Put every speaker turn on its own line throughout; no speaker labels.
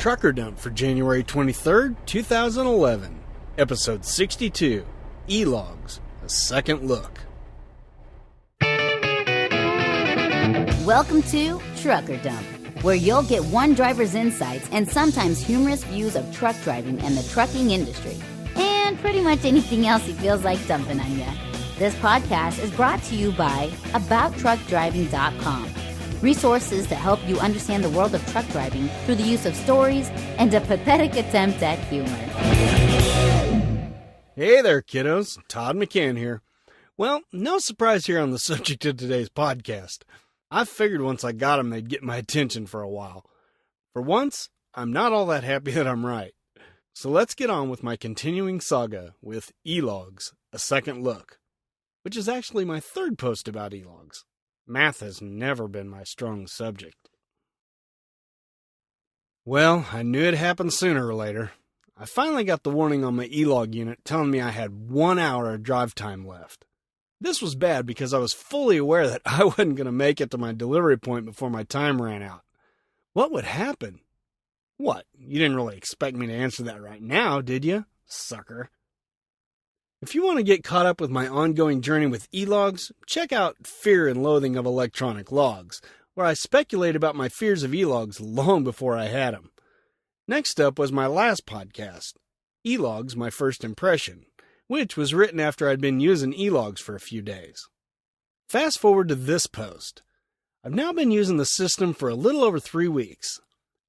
Trucker Dump for January 23rd, 2011. Episode 62, E-Logs, A Second Look.
Welcome to Trucker Dump, where you'll get one driver's insights and sometimes humorous views of truck driving and the trucking industry, and pretty much anything else he feels like dumping on you. This podcast is brought to you by AboutTruckDriving.com. Resources to help you understand the world of truck driving through the use of stories and a pathetic attempt at humor.
Hey there, kiddos. Todd McCann here. Well, no surprise here on the subject of today's podcast. I figured once I got them, they'd get my attention for a while. For once, I'm not all that happy that I'm right. So let's get on with my continuing saga with E-Logs, A Second Look, which is actually my third post about E-Logs. Math has never been my strong subject. Well, I knew it'd happen sooner or later. I finally got the warning on my E-Log unit telling me I had 1 hour of drive time left. This was bad because I was fully aware that I wasn't going to make it to my delivery point before my time ran out. What would happen? What, you didn't really expect me to answer that right now, did you, sucker? If you want to get caught up with my ongoing journey with E-Logs, check out Fear and Loathing of Electronic Logs, where I speculate about my fears of E-Logs long before I had them. Next up was my last podcast, E-Logs, My First Impression, which was written after I'd been using E-Logs for a few days. Fast forward to this post. I've now been using the system for a little over 3 weeks.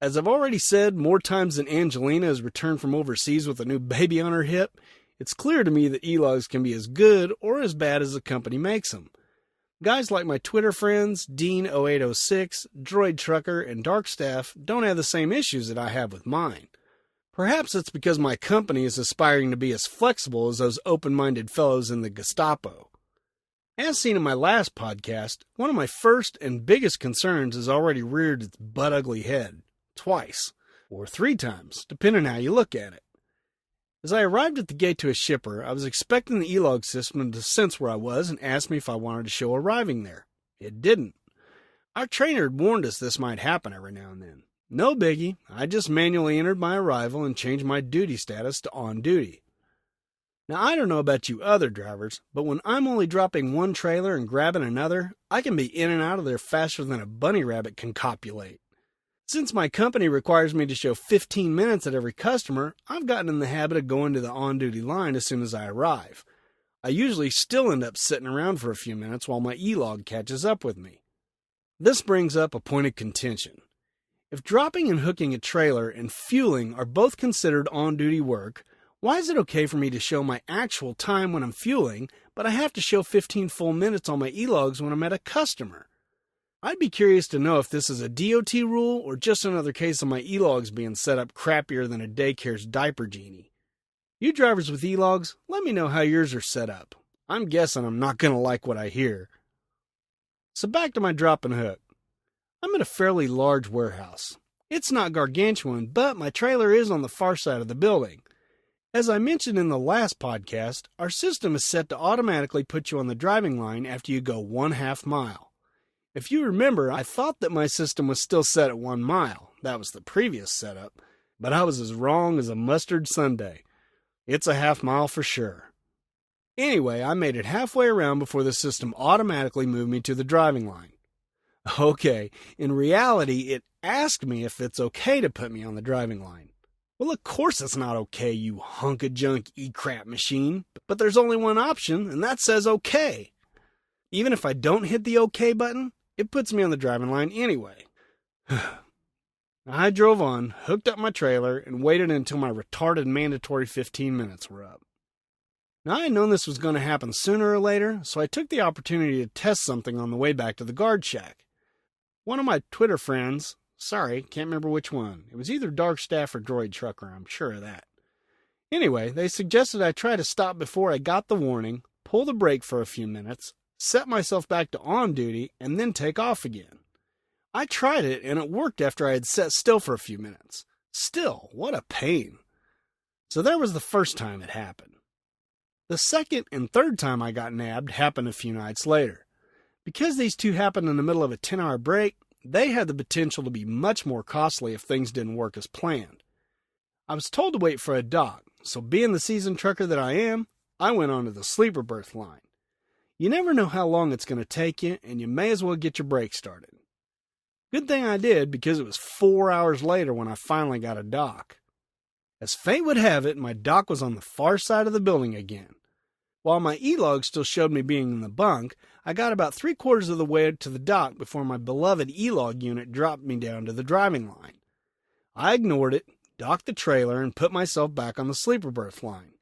As I've already said more times than Angelina has returned from overseas with a new baby on her hip, it's clear to me that E-Logs can be as good or as bad as the company makes them. Guys like my Twitter friends, Dean0806, Droid Trucker, and Darkstaff don't have the same issues that I have with mine. Perhaps it's because my company is aspiring to be as flexible as those open-minded fellows in the Gestapo. As seen in my last podcast, one of my first and biggest concerns has already reared its butt-ugly head. Twice. Or 3 times, depending on how you look at it. As I arrived at the gate to a shipper, I was expecting the E-Log system to sense where I was and ask me if I wanted to show arriving there. It didn't. Our trainer had warned us this might happen every now and then. No biggie, I just manually entered my arrival and changed my duty status to on duty. Now I don't know about you other drivers, but when I'm only dropping one trailer and grabbing another, I can be in and out of there faster than a bunny rabbit can copulate. Since my company requires me to show 15 minutes at every customer, I've gotten in the habit of going to the on-duty line as soon as I arrive. I usually still end up sitting around for a few minutes while my E-Log catches up with me. This brings up a point of contention. If dropping and hooking a trailer and fueling are both considered on-duty work, why is it okay for me to show my actual time when I'm fueling, but I have to show 15 full minutes on my E-Logs when I'm at a customer? I'd be curious to know if this is a DOT rule or just another case of my E-Logs being set up crappier than a daycare's diaper genie. You drivers with E-Logs, let me know how yours are set up. I'm guessing I'm not going to like what I hear. So back to my drop and hook. I'm at a fairly large warehouse. It's not gargantuan, but my trailer is on the far side of the building. As I mentioned in the last podcast, our system is set to automatically put you on the driving line after you go 1/2 mile. If you remember, I thought that my system was still set at 1 mile. That was the previous setup. But I was as wrong as a mustard sundae. It's a 1/2 mile for sure. Anyway, I made it halfway around before the system automatically moved me to the driving line. Okay, in reality, it asked me if it's okay to put me on the driving line. Well, of course it's not okay, you hunk of junk e-crap machine. But there's only one option, and that says okay. Even if I don't hit the OK button, it puts me on the driving line anyway. I drove on, hooked up my trailer, and waited until my retarded mandatory 15 minutes were up. Now I had known this was going to happen sooner or later, so I took the opportunity to test something on the way back to the guard shack. One of my Twitter friends, sorry, can't remember which one. It was either Darkstaff or Droid Trucker, I'm sure of that. Anyway, they suggested I try to stop before I got the warning, pull the brake for a few minutes, set myself back to on duty, and then take off again. I tried it, and it worked after I had sat still for a few minutes. Still, what a pain. So there was the first time it happened. The second and third time I got nabbed happened a few nights later. Because these two happened in the middle of a 10-hour break, they had the potential to be much more costly if things didn't work as planned. I was told to wait for a dock, so being the seasoned trucker that I am, I went onto the sleeper berth line. You never know how long it's going to take you, and you may as well get your brake started. Good thing I did, because it was 4 hours later when I finally got a dock. As fate would have it, my dock was on the far side of the building again. While my e-log still showed me being in the bunk, I got about 3/4 of the way to the dock before my beloved e-log unit dropped me down to the driving line. I ignored it, docked the trailer, and put myself back on the sleeper berth line.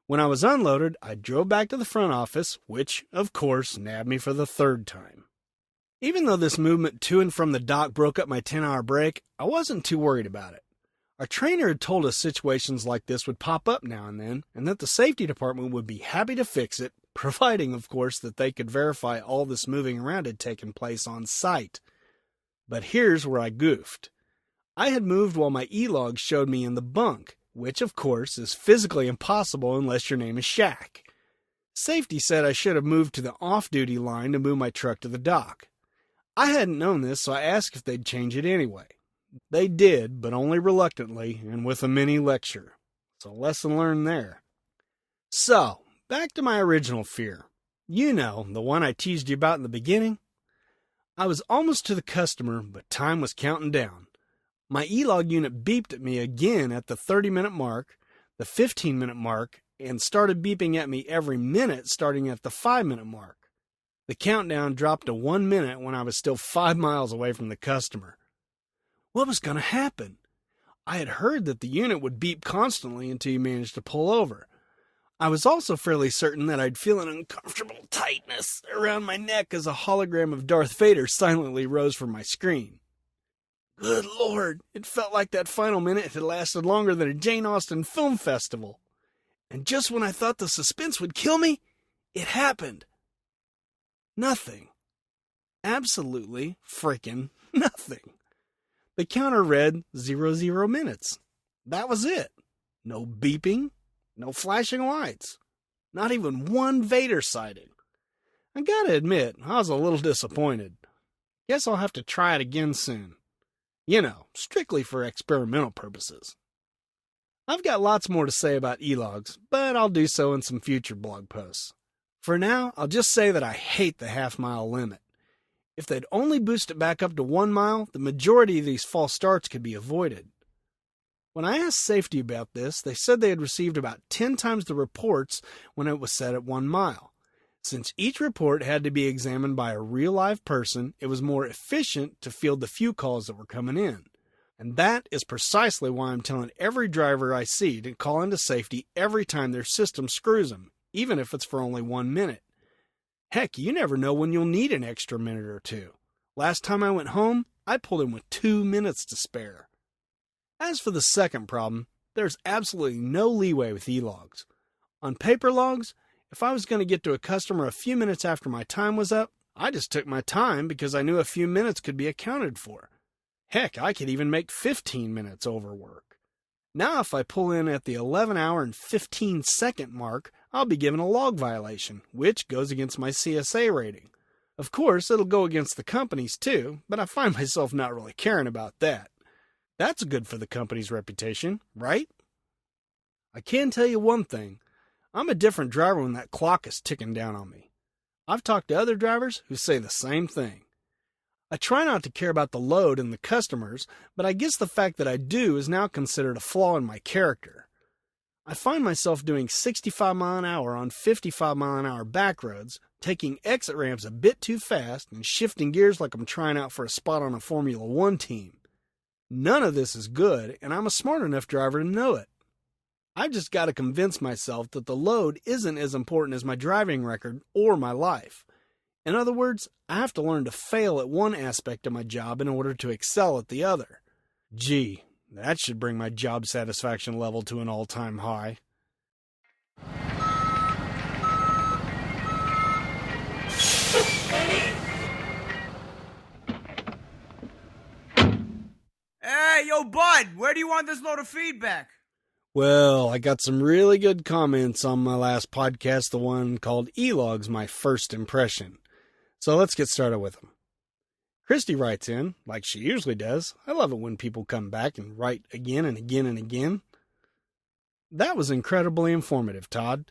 When I was unloaded, I drove back to the front office, which, of course, nabbed me for the third time. Even though this movement to and from the dock broke up my 10-hour break, I wasn't too worried about it. Our trainer had told us situations like this would pop up now and then, and that the safety department would be happy to fix it, providing, of course, that they could verify all this moving around had taken place on site. But here's where I goofed. I had moved while my e-log showed me in the bunk, which, of course, is physically impossible unless your name is Shaq. Safety said I should have moved to the off-duty line to move my truck to the dock. I hadn't known this, so I asked if they'd change it anyway. They did, but only reluctantly and with a mini lecture. So lesson learned there. So, back to my original fear. You know, the one I teased you about in the beginning? I was almost to the customer, but time was counting down. My e-log unit beeped at me again at the 30-minute mark, the 15-minute mark, and started beeping at me every minute starting at the 5-minute mark. The countdown dropped to 1 minute when I was still 5 miles away from the customer. What was going to happen? I had heard that the unit would beep constantly until you managed to pull over. I was also fairly certain that I'd feel an uncomfortable tightness around my neck as a hologram of Darth Vader silently rose from my screen. Good Lord, it felt like that final minute had lasted longer than a Jane Austen film festival. And just when I thought the suspense would kill me, it happened. Nothing. Absolutely frickin' nothing. The counter read 00 minutes. That was it. No beeping, no flashing lights. Not even one Vader sighting. I gotta admit, I was a little disappointed. Guess I'll have to try it again soon. You know, strictly for experimental purposes. I've got lots more to say about e-logs, but I'll do so in some future blog posts. For now, I'll just say that I hate the half-mile limit. If they'd only boost it back up to 1 mile, the majority of these false starts could be avoided. When I asked safety about this, they said they had received about 10 times the reports when it was set at 1 mile. Since each report had to be examined by a real-live person, it was more efficient to field the few calls that were coming in. And that is precisely why I'm telling every driver I see to call into safety every time their system screws them, even if it's for only 1 minute. Heck, you never know when you'll need an extra minute or two. Last time I went home, I pulled in with 2 minutes to spare. As for the second problem, there's absolutely no leeway with e-logs. On paper logs, if I was going to get to a customer a few minutes after my time was up, I just took my time because I knew a few minutes could be accounted for. Heck, I could even make 15 minutes over work. Now if I pull in at the 11-hour and 15-second mark, I'll be given a log violation, which goes against my CSA rating. Of course, it'll go against the company's too, but I find myself not really caring about that. That's good for the company's reputation, right? I can tell you one thing. I'm a different driver when that clock is ticking down on me. I've talked to other drivers who say the same thing. I try not to care about the load and the customers, but I guess the fact that I do is now considered a flaw in my character. I find myself doing 65 mile an hour on 55 mile an hour back roads, taking exit ramps a bit too fast, and shifting gears like I'm trying out for a spot on a Formula One team. None of this is good, and I'm a smart enough driver to know it. I've just got to convince myself that the load isn't as important as my driving record or my life. In other words, I have to learn to fail at one aspect of my job in order to excel at the other. Gee, that should bring my job satisfaction level to an all-time high.
Hey, yo, bud, where do you want this load of feedback?
Well, I got some really good comments on my last podcast, the one called E-Logs, My First Impression. So let's get started with them. Christy writes in, like she usually does. I love it when people come back and write again and again and again. That was incredibly informative, Todd.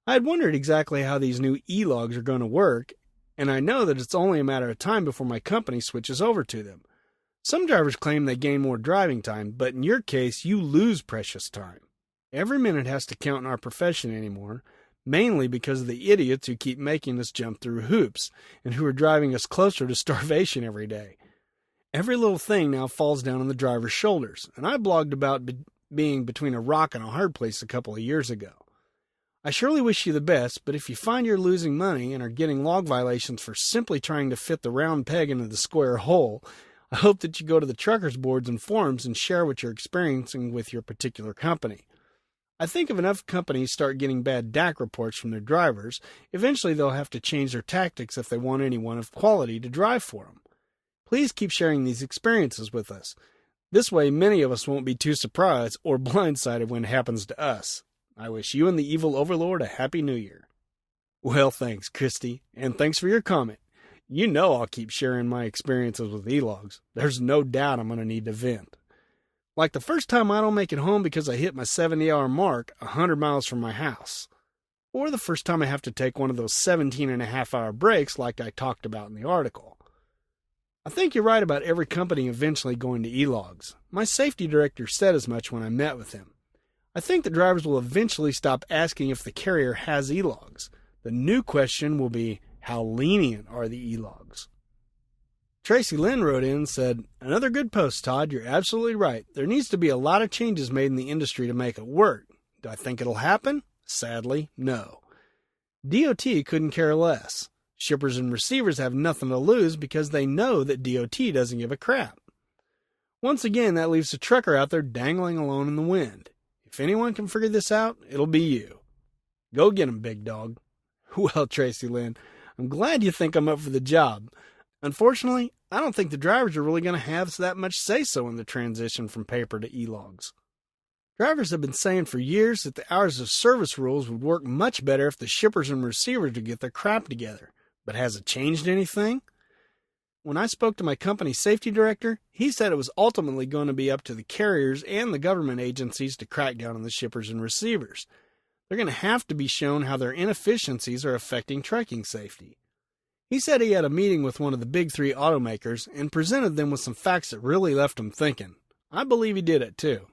I had wondered exactly how these new e-logs are going to work, and I know that it's only a matter of time before my company switches over to them. Some drivers claim they gain more driving time, but in your case, you lose precious time. Every minute has to count in our profession anymore, mainly because of the idiots who keep making us jump through hoops and who are driving us closer to starvation every day. Every little thing now falls down on the driver's shoulders, and I blogged about being between a rock and a hard place a couple of years ago. I surely wish you the best, but if you find you're losing money and are getting log violations for simply trying to fit the round peg into the square hole, I hope that you go to the truckers' boards and forums and share what you're experiencing with your particular company. I think if enough companies start getting bad DAC reports from their drivers, eventually they'll have to change their tactics if they want anyone of quality to drive for them. Please keep sharing these experiences with us. This way, many of us won't be too surprised or blindsided when it happens to us. I wish you and the evil overlord a happy new year. Well, thanks, Christy, and thanks for your comment. You know I'll keep sharing my experiences with e-logs. There's no doubt I'm going to need to vent. Like the first time I don't make it home because I hit my 70-hour mark 100 miles from my house. Or the first time I have to take one of those 17-and-a-half-hour breaks like I talked about in the article. I think you're right about every company eventually going to e-logs. My safety director said as much when I met with him. I think the drivers will eventually stop asking if the carrier has e-logs. The new question will be, how lenient are the e-logs? Tracy Lynn wrote in and said, another good post, Todd. You're absolutely right. There needs to be a lot of changes made in the industry to make it work. Do I think it'll happen? Sadly, no. DOT couldn't care less. Shippers and receivers have nothing to lose because they know that DOT doesn't give a crap. Once again, that leaves the trucker out there dangling alone in the wind. If anyone can figure this out, it'll be you. Go get 'em, big dog. Well, Tracy Lynn, I'm glad you think I'm up for the job. Unfortunately, I don't think the drivers are really going to have that much say-so in the transition from paper to e-logs. Drivers have been saying for years that the hours of service rules would work much better if the shippers and receivers would get their crap together. But has it changed anything? When I spoke to my company safety director, he said it was ultimately going to be up to the carriers and the government agencies to crack down on the shippers and receivers. They're going to have to be shown how their inefficiencies are affecting trucking safety. He said he had a meeting with one of the big three automakers and presented them with some facts that really left them thinking. I believe he did it too.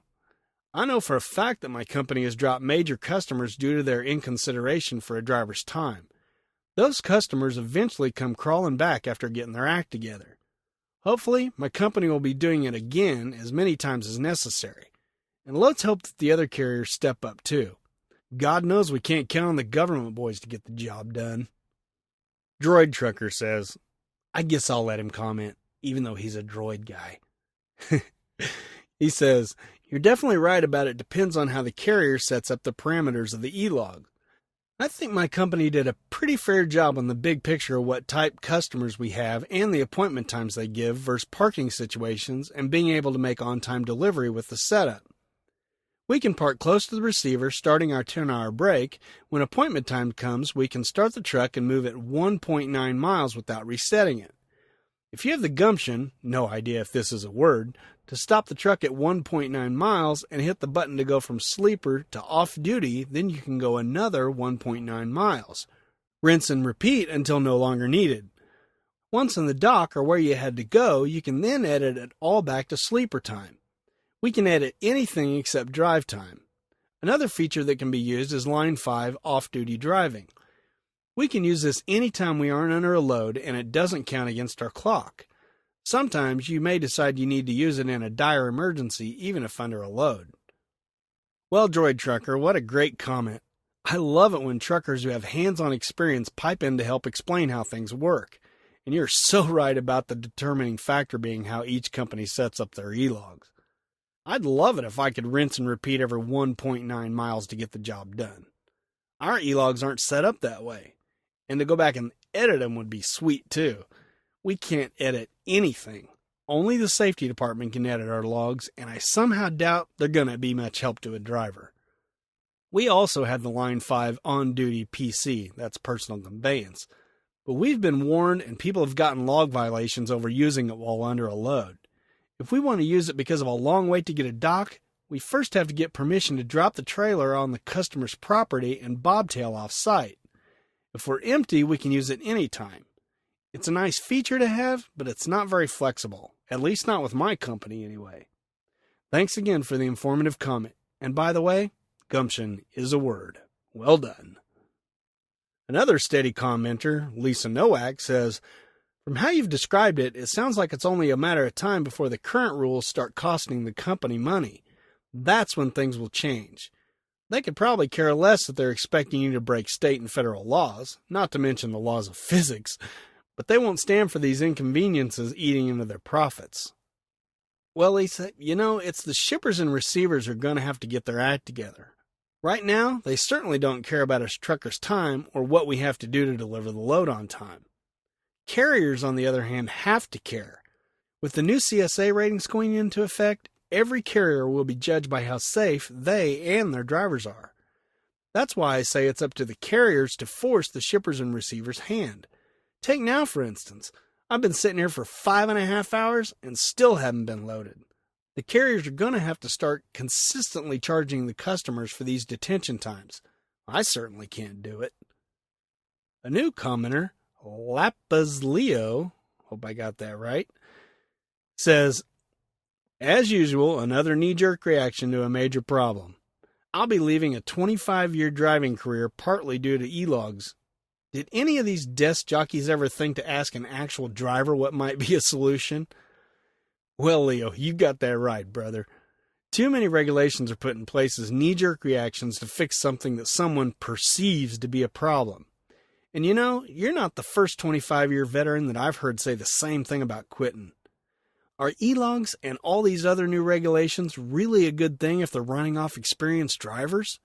I know for a fact that my company has dropped major customers due to their inconsideration for a driver's time. Those customers eventually come crawling back after getting their act together. Hopefully, my company will be doing it again as many times as necessary. And let's hope that the other carriers step up too. God knows we can't count on the government boys to get the job done. Droid Trucker says, I guess I'll let him comment, even though he's a droid guy. He says, you're definitely right about it depends on how the carrier sets up the parameters of the e-log. I think my company did a pretty fair job on the big picture of what type customers we have and the appointment times they give versus parking situations and being able to make on-time delivery with the setup. We can park close to the receiver starting our 10-hour break. When appointment time comes, we can start the truck and move at 1.9 miles without resetting it. If you have the gumption, no idea if this is a word, to stop the truck at 1.9 miles and hit the button to go from sleeper to off-duty, then you can go another 1.9 miles. Rinse and repeat until no longer needed. Once in the dock or where you had to go, you can then edit it all back to sleeper time. We can edit anything except drive time. Another feature that can be used is Line 5 off-duty driving. We can use this anytime we aren't under a load and it doesn't count against our clock. Sometimes you may decide you need to use it in a dire emergency, even if under a load. Well, Droid Trucker, what a great comment. I love it when truckers who have hands-on experience pipe in to help explain how things work. And you're so right about the determining factor being how each company sets up their e-logs. I'd love it if I could rinse and repeat every 1.9 miles to get the job done. Our e-logs aren't set up that way. And to go back and edit them would be sweet too. We can't edit anything. Only the safety department can edit our logs, and I somehow doubt they're going to be much help to a driver. We also have the Line 5 on-duty PC, that's personal conveyance. But we've been warned and people have gotten log violations over using it while under a load. If we want to use it because of a long wait to get a dock, we first have to get permission to drop the trailer on the customer's property and bobtail off-site. If we're empty, we can use it anytime. It's a nice feature to have, but it's not very flexible, at least not with my company anyway. Thanks again for the informative comment. And by the way, gumption is a word. Well done. Another steady commenter, Lisa Nowak, says, "From how you've described it, it sounds like it's only a matter of time before the current rules start costing the company money. That's when things will change. They could probably care less that they're expecting you to break state and federal laws, not to mention the laws of physics, but they won't stand for these inconveniences eating into their profits." Well, Lisa, it's the shippers and receivers who are going to have to get their act together. Right now, they certainly don't care about us truckers' time or what we have to do to deliver the load on time. Carriers, on the other hand, have to care. With the new CSA ratings going into effect, every carrier will be judged by how safe they and their drivers are. That's why I say it's up to the carriers to force the shippers and receivers' hand. Take now, for instance. I've been sitting here for 5.5 hours and still haven't been loaded. The carriers are going to have to start consistently charging the customers for these detention times. I certainly can't do it. A new commenter, Lapazleo, hope I got that right, says, "As usual, another knee-jerk reaction to a major problem. I'll be leaving a 25-year driving career partly due to e-logs. Did any of these desk jockeys ever think to ask an actual driver what might be a solution?" Well, Leo, you got that right, brother. Too many regulations are put in place as knee-jerk reactions to fix something that someone perceives to be a problem. And you're not the first 25-year veteran that I've heard say the same thing about quitting. Are e-logs and all these other new regulations really a good thing if they're running off experienced drivers?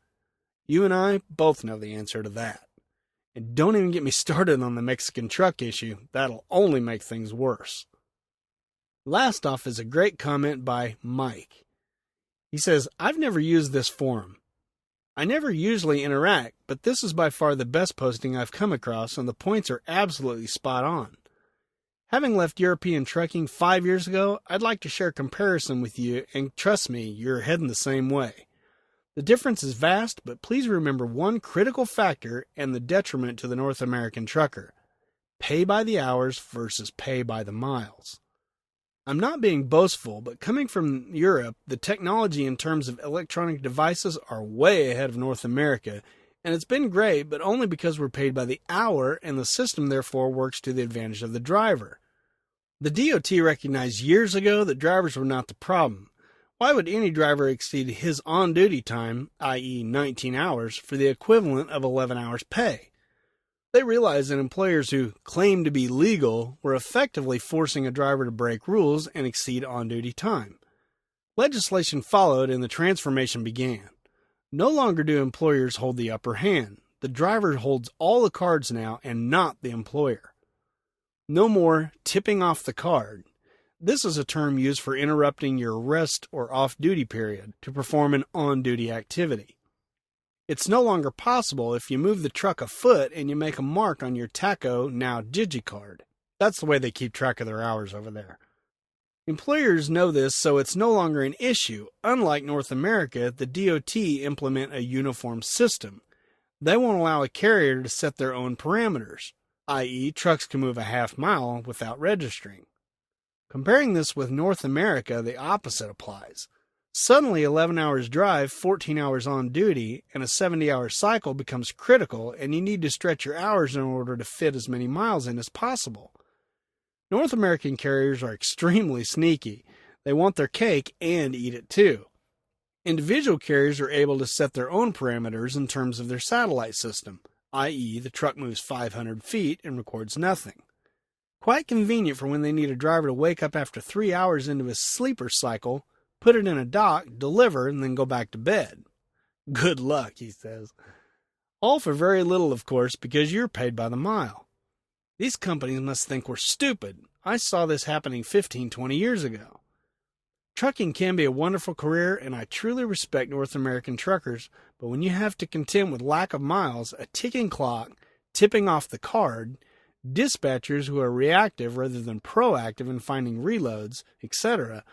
You and I both know the answer to that. And don't even get me started on the Mexican truck issue. That'll only make things worse. Last off is a great comment by Mike. He says, "I've never used this forum. I never usually interact, but this is by far the best posting I've come across, and the points are absolutely spot on. Having left European trucking 5 years ago, I'd like to share a comparison with you, and trust me, you're heading the same way. The difference is vast, but please remember one critical factor and the detriment to the North American trucker. Pay by the hours versus pay by the miles. I'm not being boastful, but coming from Europe, the technology in terms of electronic devices are way ahead of North America, and it's been great, but only because we're paid by the hour, and the system therefore works to the advantage of the driver. The DOT recognized years ago that drivers were not the problem. Why would any driver exceed his on-duty time, i.e. 19 hours, for the equivalent of 11 hours pay? They realized that employers who claimed to be legal were effectively forcing a driver to break rules and exceed on-duty time. Legislation followed and the transformation began. No longer do employers hold the upper hand. The driver holds all the cards now and not the employer. No more tipping off the card. This is a term used for interrupting your rest or off-duty period to perform an on-duty activity. It's no longer possible if you move the truck a foot and you make a mark on your Taco Now DigiCard. That's the way they keep track of their hours over there. Employers know this, so it's no longer an issue. Unlike North America, the DOT implement a uniform system. They won't allow a carrier to set their own parameters, i.e. trucks can move a half mile without registering. Comparing this with North America, the opposite applies. Suddenly 11 hours drive, 14 hours on duty, and a 70-hour cycle becomes critical, and you need to stretch your hours in order to fit as many miles in as possible. North American carriers are extremely sneaky. They want their cake and eat it too. Individual carriers are able to set their own parameters in terms of their satellite system, i.e. the truck moves 500 feet and records nothing. Quite convenient for when they need a driver to wake up after 3 hours into his sleeper cycle, put it in a dock, deliver, and then go back to bed. Good luck, he says. All for very little, of course, because you're paid by the mile. These companies must think we're stupid. I saw this happening 15-20 years ago. Trucking can be a wonderful career, and I truly respect North American truckers, but when you have to contend with lack of miles, a ticking clock, tipping off the card, dispatchers who are reactive rather than proactive in finding reloads, etc.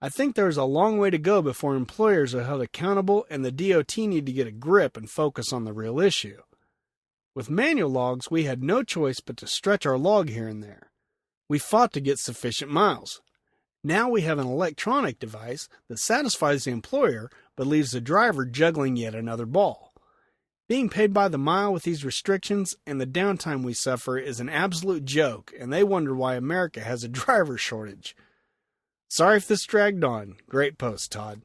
I think there's a long way to go before employers are held accountable and the DOT need to get a grip and focus on the real issue. With manual logs, we had no choice but to stretch our log here and there. We fought to get sufficient miles. Now we have an electronic device that satisfies the employer but leaves the driver juggling yet another ball. Being paid by the mile with these restrictions and the downtime we suffer is an absolute joke, and they wonder why America has a driver shortage. Sorry if this dragged on. Great post, Todd.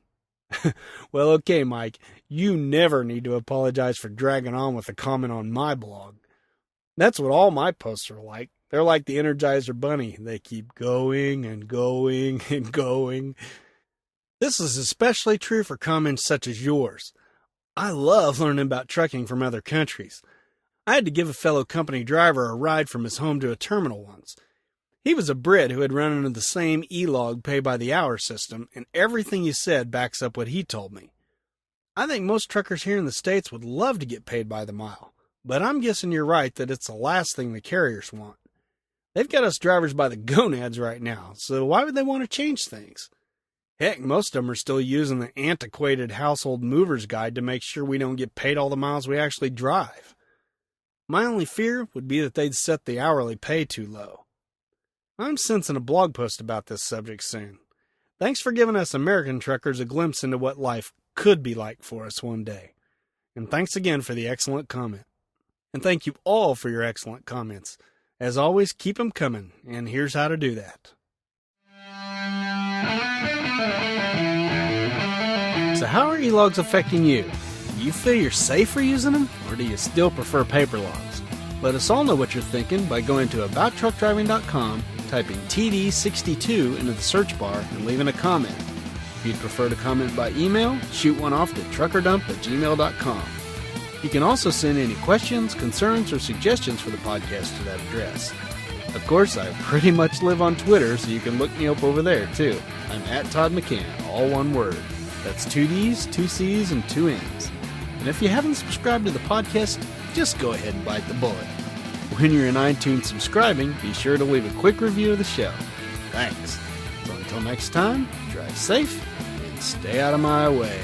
Well, okay, Mike, you never need to apologize for dragging on with a comment on my blog. That's what all my posts are like. They're like the Energizer Bunny. They keep going and going and going. This is especially true for comments such as yours. I love learning about trucking from other countries. I had to give a fellow company driver a ride from his home to a terminal once. He was a Brit who had run into the same e-log pay-by-the-hour system, and everything he said backs up what he told me. I think most truckers here in the States would love to get paid by the mile, but I'm guessing you're right that it's the last thing the carriers want. They've got us drivers by the gonads right now, so why would they want to change things? Heck, most of them are still using the antiquated household mover's guide to make sure we don't get paid all the miles we actually drive. My only fear would be that they'd set the hourly pay too low. I'm sensing a blog post about this subject soon. Thanks for giving us American truckers a glimpse into what life could be like for us one day. And thanks again for the excellent comment. And thank you all for your excellent comments. As always, keep them coming, and here's how to do that. So how are e-logs affecting you? Do you feel you're safer using them, or do you still prefer paper logs? Let us all know what you're thinking by going to abouttruckdriving.com, typing TD062 into the search bar, and leaving a comment. If you'd prefer to comment by email, shoot one off to truckerdump@gmail.com. You can also send any questions, concerns, or suggestions for the podcast to that address. Of course, I pretty much live on Twitter, so you can look me up over there, too. I'm at Todd McCann, all one word. That's 2 D's, 2 C's, and 2 N's. And if you haven't subscribed to the podcast, just go ahead and bite the bullet. When you're in iTunes subscribing, be sure to leave a quick review of the show. Thanks. So until next time, drive safe and stay out of my way.